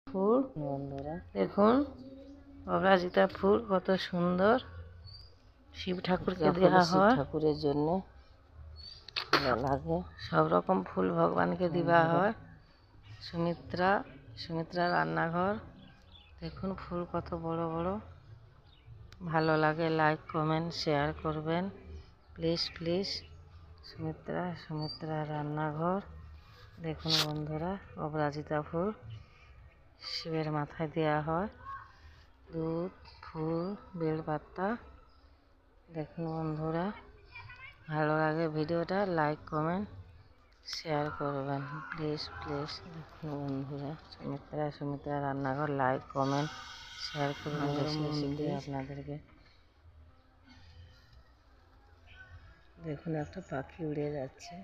ফুল বন্ধুরা দেখুন, অপরাজিতা ফুল কত সুন্দর। শিব ঠাকুরকে দেওয়া হয়, ঠাকুরের জন্য ভালো লাগে। সব রকম ফুল ভগবানকে দেওয়া হয়। সুমিত্রা রান্নাঘর। দেখুন ফুল কত বড় বড়। ভালো লাগে, লাইক কমেন্ট শেয়ার করবেন প্লিজ। সুমিত্রা রান্নাঘর। দেখুন বন্ধুরা, অপরাজিতা ফুল শিবের মাথায় দেওয়া হয়। দুধ, ফুল, বেলপাতা। দেখুন বন্ধুরা, ভালো লাগে ভিডিওটা, লাইক কমেন্ট শেয়ার করবেন প্লিজ। দেখুন বন্ধুরা, সুমিত্রা রান্নাঘর, লাইক কমেন্ট শেয়ার করবেন বেশি করে আপনাদেরকে। দেখুন একটা পাখি উড়ে যাচ্ছে।